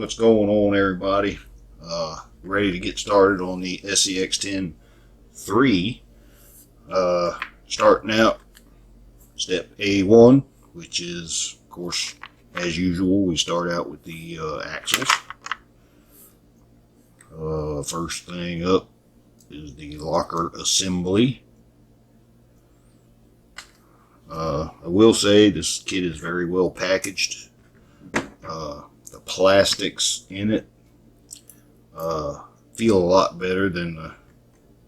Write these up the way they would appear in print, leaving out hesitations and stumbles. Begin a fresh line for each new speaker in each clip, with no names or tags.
What's going on, everybody? Ready to get started on the SCX10 III. Starting out, step A1, which is, of course, as usual, we start out with the axles. First thing up is the locker assembly. I will say this kit is very well packaged. The plastics in it feel a lot better than the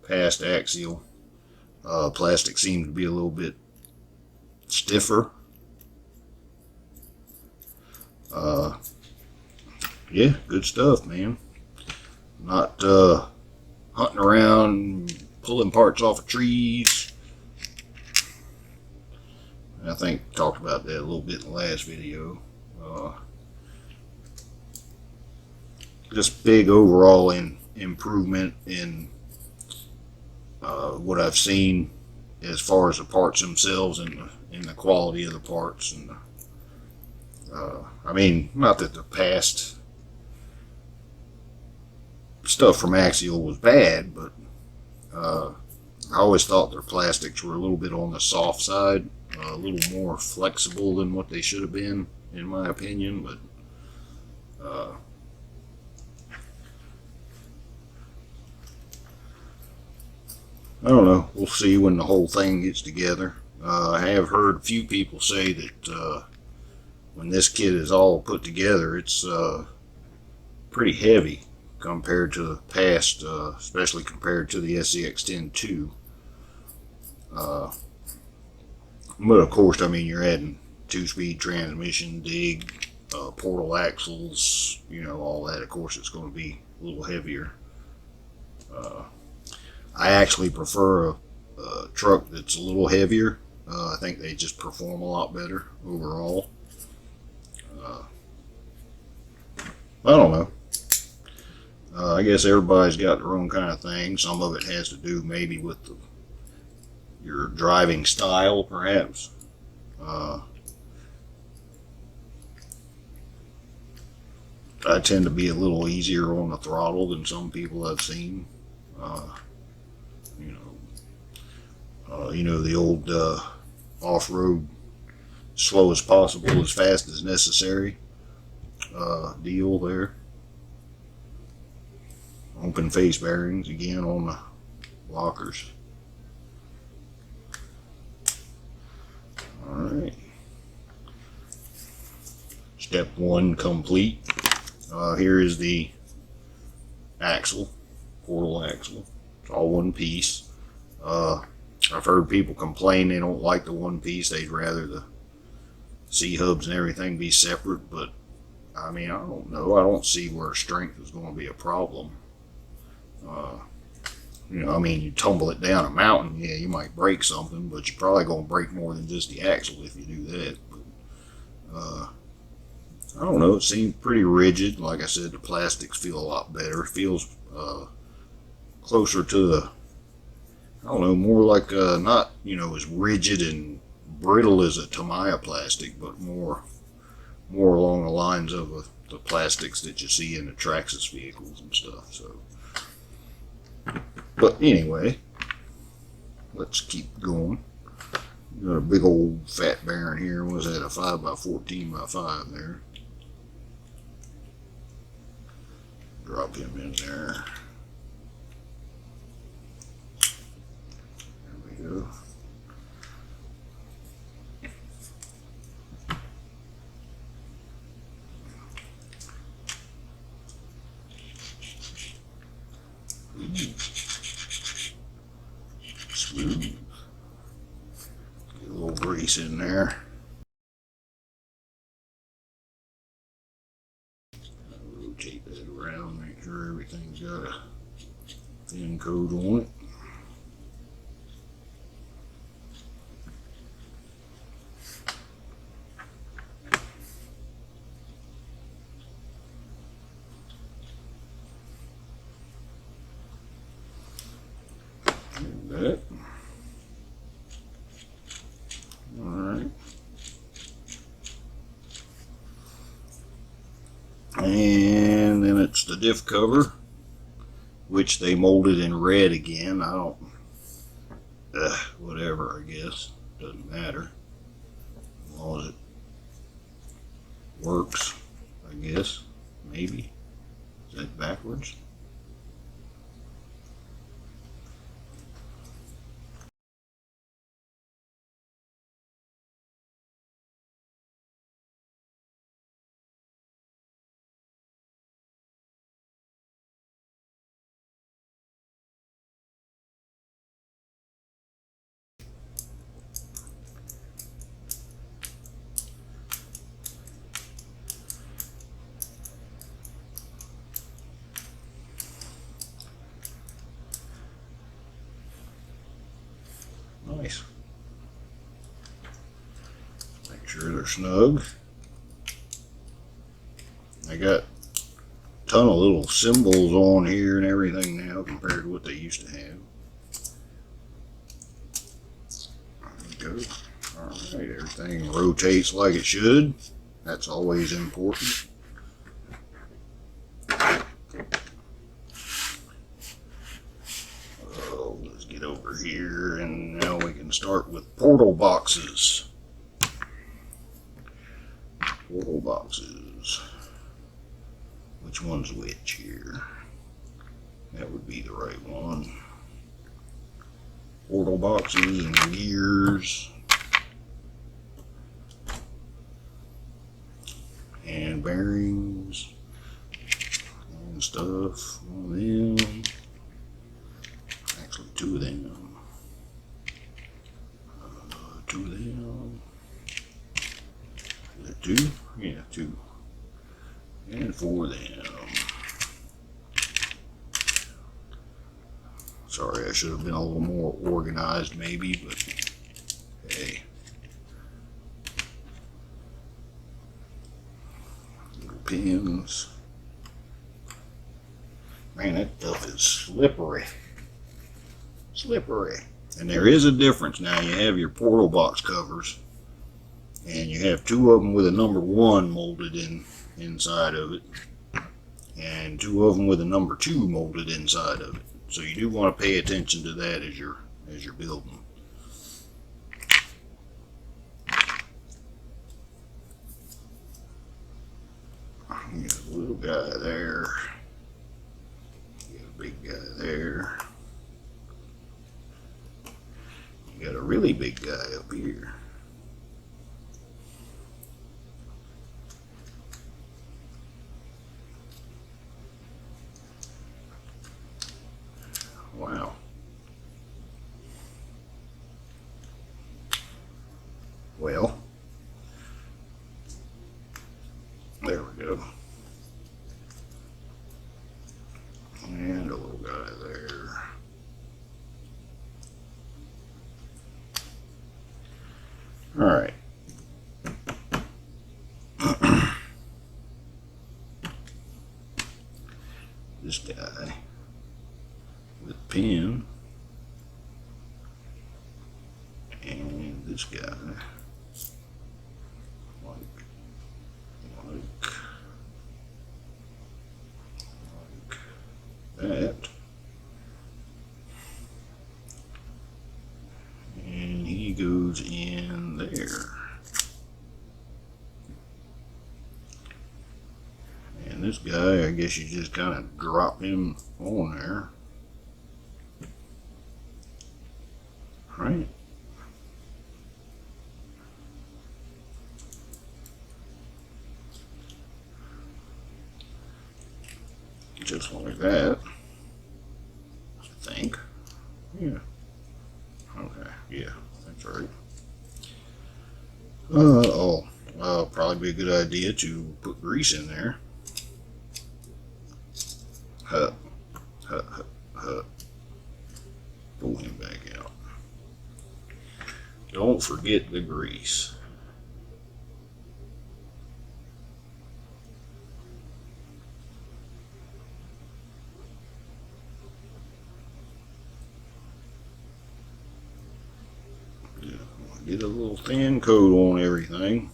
past axial. Plastic seems to be a little bit stiffer. Yeah, good stuff, man. Not hunting around pulling parts off of trees. I think I talked about that a little bit in the last video. Just big overall improvement in what I've seen as far as the parts themselves and the quality of the parts. And I mean, not that the past stuff from Axial was bad, but I always thought their plastics were a little bit on the soft side, a little more flexible than what they should have been, in my opinion. But I don't know. We'll see when the whole thing gets together. I have heard a few people say that when this kit is all put together, it's pretty heavy compared to the past, especially compared to the SCX10 II. But of course, I mean, you're adding 2-speed transmission, dig, portal axles, you know, all that. Of course, it's going to be a little heavier. I actually prefer a truck that's a little heavier. I think they just perform a lot better overall. I don't know. I guess everybody's got their own kind of thing. Some of it has to do maybe with your driving style, perhaps. I tend to be a little easier on the throttle than some people I've seen. You know, the old off-road, slow as possible, as fast as necessary deal there. Open face bearings again on the lockers. Alright. Step 1 complete. Here is the axle, portal axle. It's all one piece. I've heard people complain they don't like the one piece. They'd rather the C-hubs and everything be separate, but I mean, I don't know. I don't see where strength is going to be a problem. You know, I mean, you tumble it down a mountain, yeah, you might break something, but you're probably going to break more than just the axle if you do that. But, I don't know. It seems pretty rigid. Like I said, the plastics feel a lot better. It feels closer to the, I don't know, more like not, you know, as rigid and brittle as a Tamiya plastic, but more along the lines of the plastics that you see in the Traxxas vehicles and stuff. So, but anyway, let's keep going. Got a big old fat bearing here. Was that a 5x14x5 there? Drop him in there. There we go. Smooth. Get a little grease in there. Rotate that around, make sure everything's got a thin coat on it. That. Alright. And diff cover, which they molded in red again. I don't, whatever, I guess. Doesn't matter. As long as it works, I guess. Maybe. Is that backwards? Nice. Make sure they're snug. I got a ton of little symbols on here and everything now compared to what they used to have. There we go. Alright, everything rotates like it should. That's always important. Oh, let's get over here, and now we can start with portal boxes. Portal boxes. Which one's which here? That would be the right one. Portal boxes and gears. And bearings. And stuff on them. Actually, two of them. Two of them. Is that two? Yeah, two. And four of them. Sorry, I should have been a little more organized maybe, but hey. Little pins. Man, that stuff is slippery. Slippery. And there is a difference now. You have your portal box covers, and you have two of them with a number 1 molded inside of it, and two of them with a number 2 molded inside of it. So you do want to pay attention to that as you're building. You got a little guy there. You got a big guy there. You got a really big guy up here. Wow. Well, there we go. And a little guy there. All right. This guy with pin, and this guy like that, and he goes in there, and this guy, I guess you just kind of drop him on there. Right. Just like that, I think. Yeah. Okay. Yeah, that's right. Probably be a good idea to put grease in there. Huh. Huh. Huh. Huh. Pull him back out. Don't forget the grease. Yeah, get a little thin coat on everything.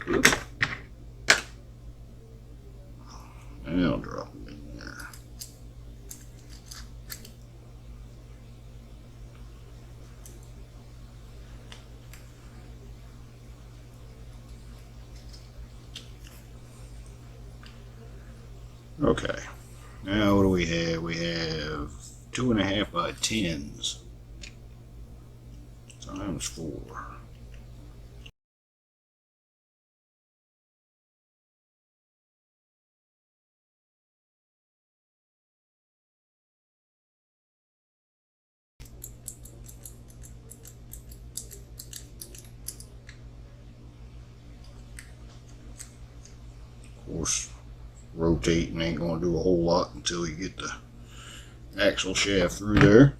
Oops. Okay, now what do we have? We have 2.5 by 10s times 4. Of course, rotating ain't going to do a whole lot until you get the axle shaft through there.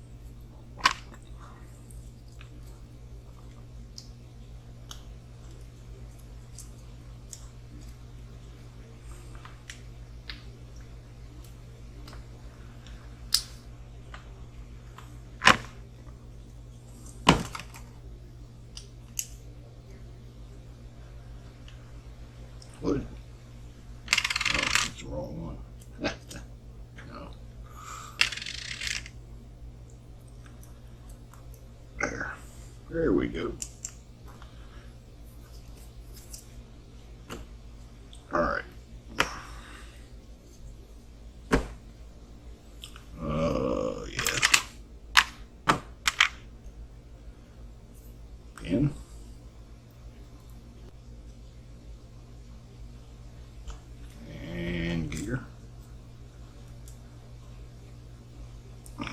What? Oh, that's the wrong one. No. There we go. Alright. Yeah. Pin. And gear.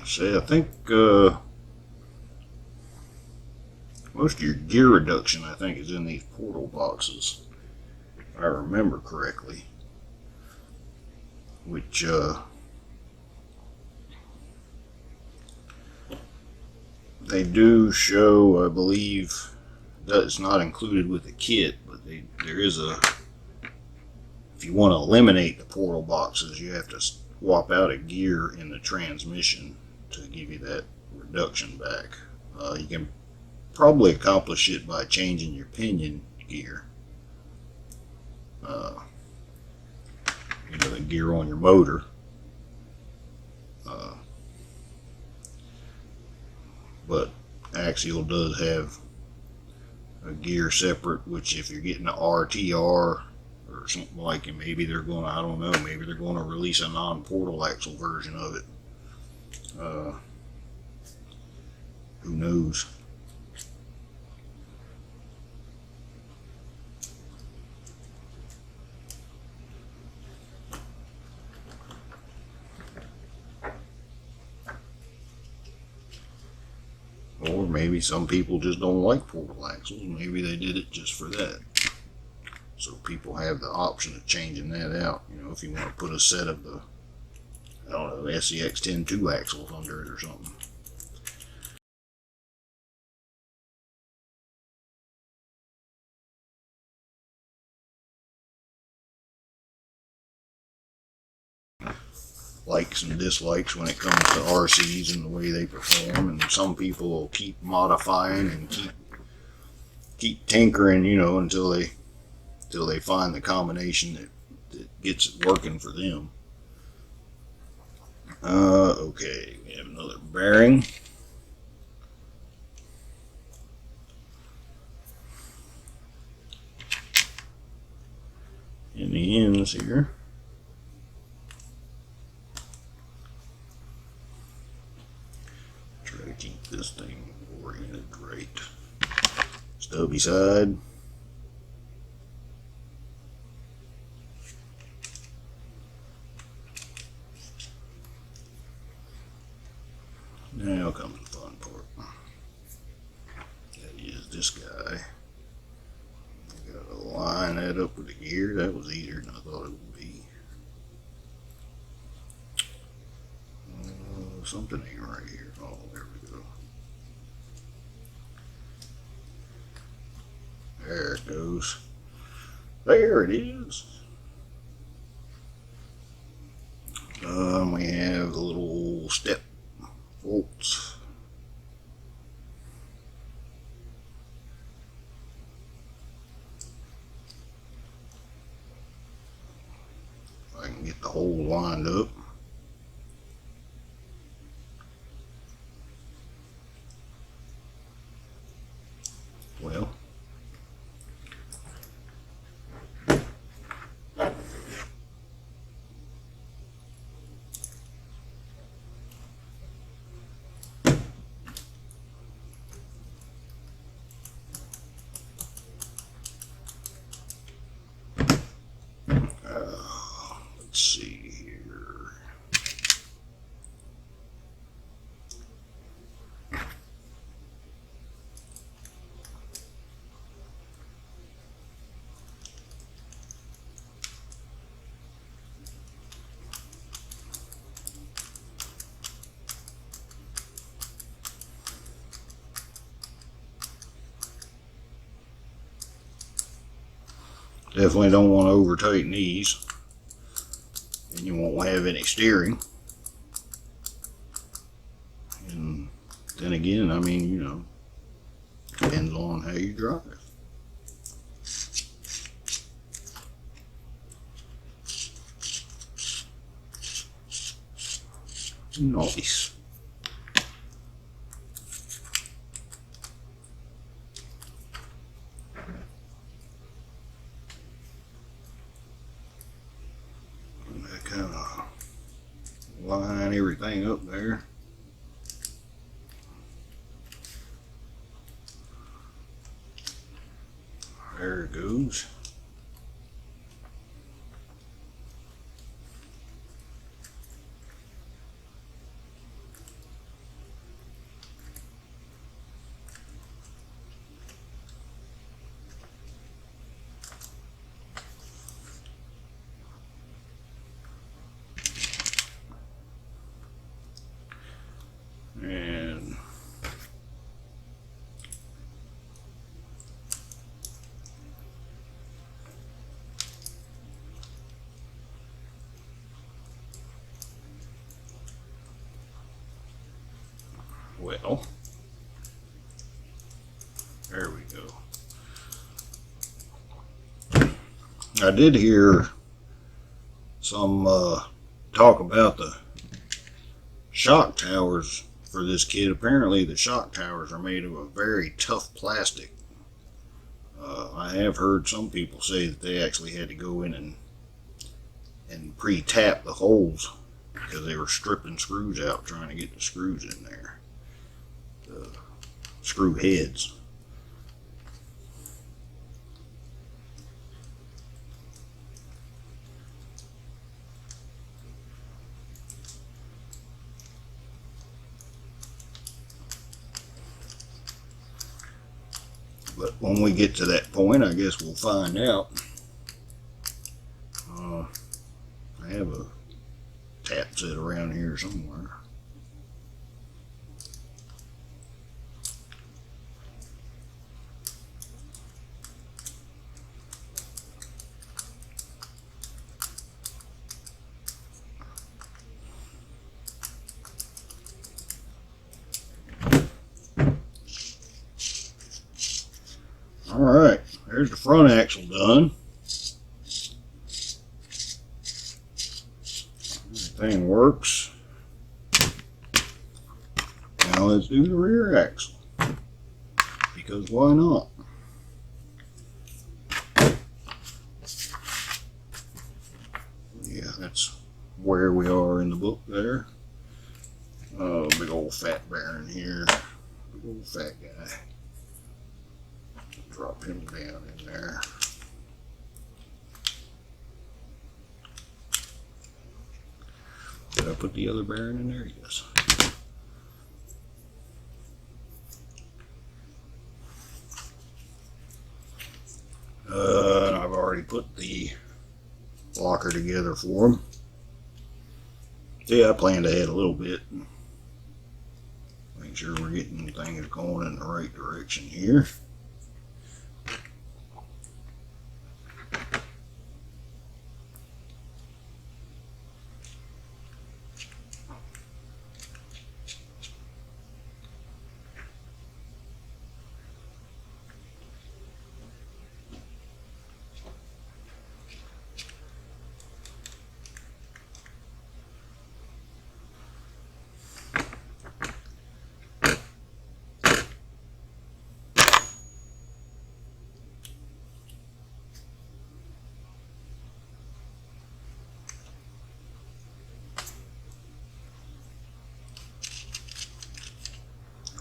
See, I think most of your gear reduction, I think, is in these portal boxes, if I remember correctly. Which, they do show, I believe, that it's not included with the kit, but there is a, if you want to eliminate the portal boxes, you have to swap out a gear in the transmission to give you that reduction back. You can probably accomplish it by changing your pinion gear. The gear on your motor. But Axial does have a gear separate, which if you're getting an RTR or something like it, maybe they're going to, I don't know, maybe they're going to release a non-portal axle version of it. Who knows? Or maybe some people just don't like portal axles. Maybe they did it just for that. So people have the option of changing that out. You know, if you want to put a set of the, I don't know, SCX10 II axles under it or something. Likes and dislikes when it comes to RCs and the way they perform, and some people will keep modifying and keep tinkering, you know, until they find the combination that gets it working for them. Okay, we have another bearing. In the ends here. Try to keep this thing oriented right. Stubby side. Now comes the fun part. That is this guy. Gotta line that up with the gear. That was easier than I thought it would be. Something ain't right here. Oh, there we go. There it goes. There it is. We have the little step bolts. If I can get the hole lined up. Well, Definitely don't want to over tighten these, and you won't have any steering. And then again, I mean, you know, depends on how you drive. Nice. And that kind of line everything up there. There it goes. And well, there we go. I did hear some talk about the shock towers for this kit. Apparently the shock towers are made of a very tough plastic. I have heard some people say that they actually had to go in and pre-tap the holes because they were stripping screws out trying to get the screws in there. The screw heads. But when we get to that point, I guess we'll find out. I have a tap set around here somewhere. Alright, there's the front axle done. Everything works. Now let's do the rear axle. Because why not? Yeah, that's where we are in the book there. Oh, big old fat bearing here. Big old fat guy. Drop him down in there. Did I put the other bearing in there? Yes. I've already put the locker together for him. Yeah, I planned ahead a little bit. Make sure we're getting things going in the right direction here.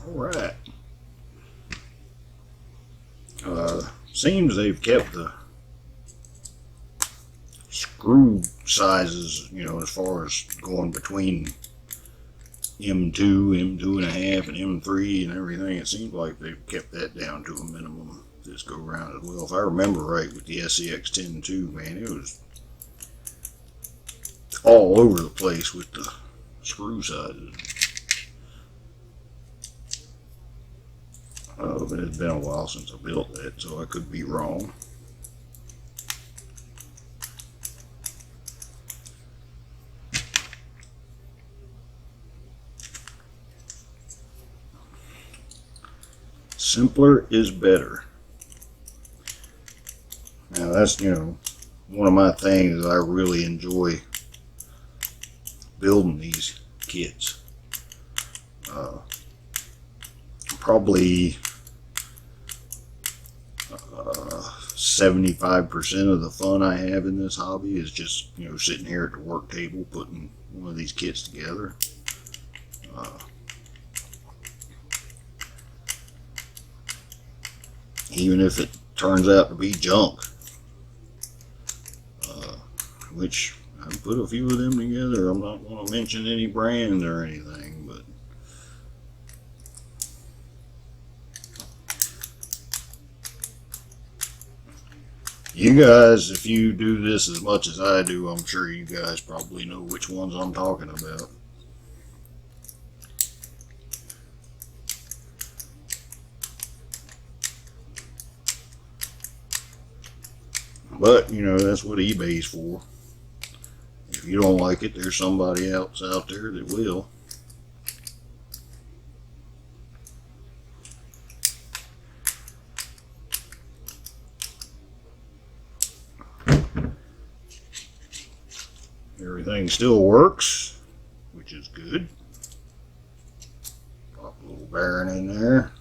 Alright. Seems they've kept the screw sizes, you know, as far as going between M2, M2.5, and M3 and everything. It seems like they've kept that down to a minimum this go around as well. If I remember right with the SCX10 II, man, it was all over the place with the screw sizes. But it's been a while since I built that, so I could be wrong. Simpler is better. Now that's, one of my things that I really enjoy building these kits. Probably 75% of the fun I have in this hobby is just, sitting here at the work table putting one of these kits together. Even if it turns out to be junk, which I've put a few of them together. I'm not going to mention any brands or anything, but you guys, if you do this as much as I do, I'm sure you guys probably know which ones I'm talking about. But, that's what eBay's for. If you don't like it, there's somebody else out there that will. Everything still works, which is good. Pop a little bearing in there.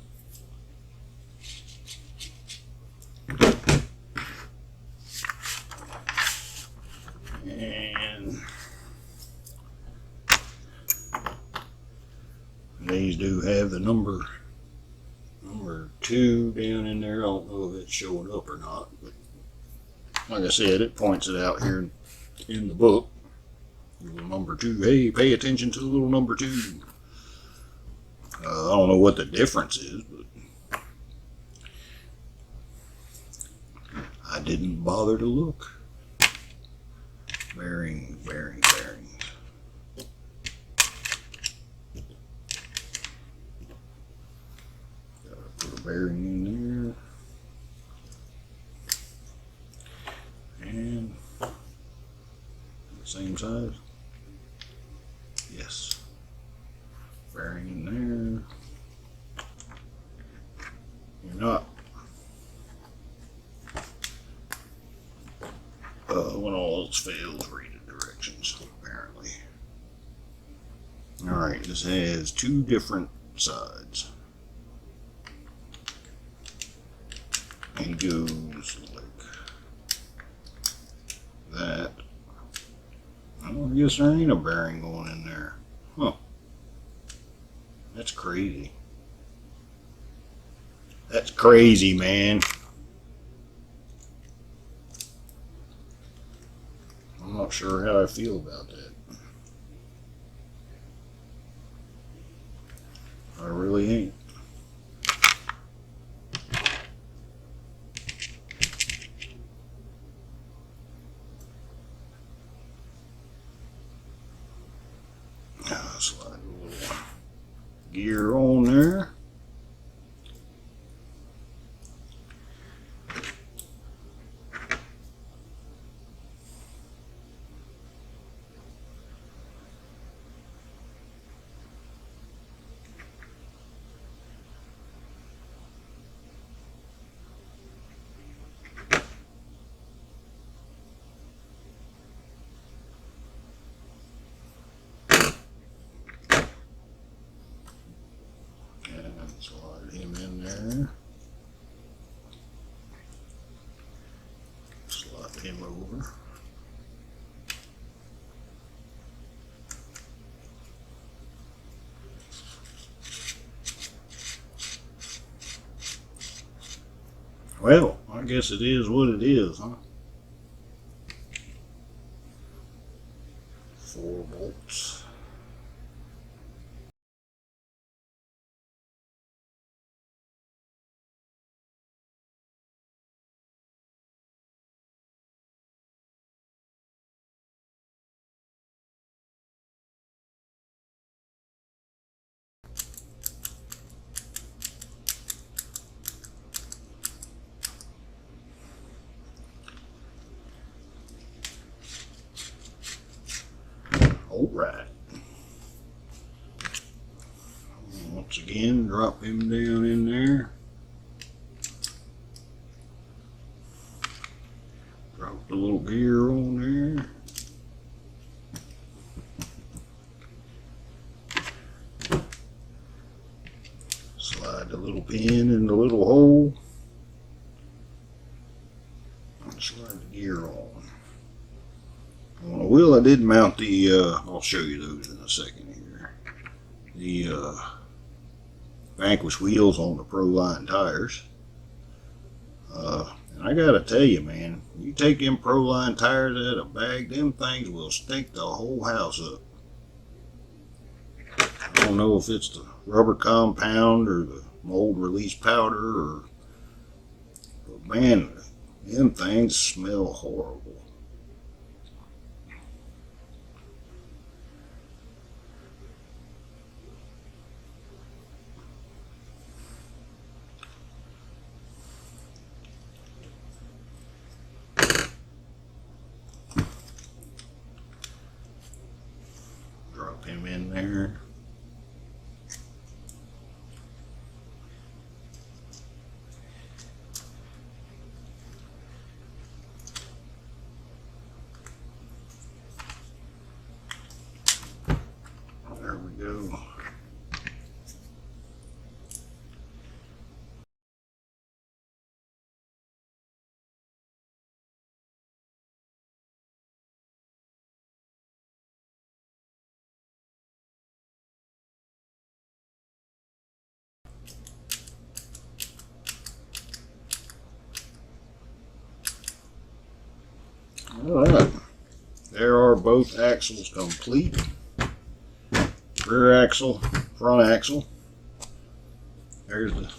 And these do have the number 2 down in there. I don't know if it's showing up or not, but like I said, it points it out here in the book. Little number 2. Hey, pay attention to the little number 2. I don't know what the difference is, but I didn't bother to look. Bearing. Gotta put a bearing in there. And same size. Yes. Bearing in there. You're not. When all else fails, read the directions, apparently. Alright, this has 2 different sides. And goes like that. I guess there ain't a bearing going in there. Huh. That's crazy. That's crazy, man. I'm not sure how I feel about that. I really ain't. Slide a little gear on there. Slide him in there. Slide him over. Well, I guess it is what it is, huh? 4 bolts. Alright. Once again, drop him down in there. the little gear on there. Slide the little pin in the little hole. And slide the gear on. On the wheel I did mount the, I'll show you those in a second here. The Vanquish wheels on the Proline tires. And I gotta tell you, man, you take them Proline tires out of a bag, them things will stink the whole house up. I don't know if it's the rubber compound or the mold release powder, but man, them things smell horrible. Drop him in there. There we go. Alright, there are both axles complete. Rear axle, front axle. There's the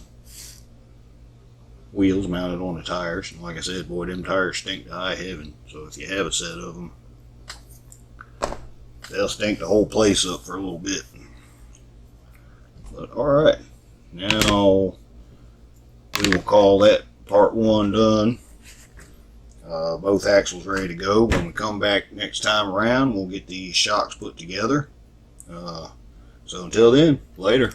wheels mounted on the tires. And like I said, boy, them tires stink to high heaven. So if you have a set of them, they'll stink the whole place up for a little bit. But alright, now we will call that part one done. Both axles ready to go. When we come back next time around, we'll get the shocks put together. So until then, later.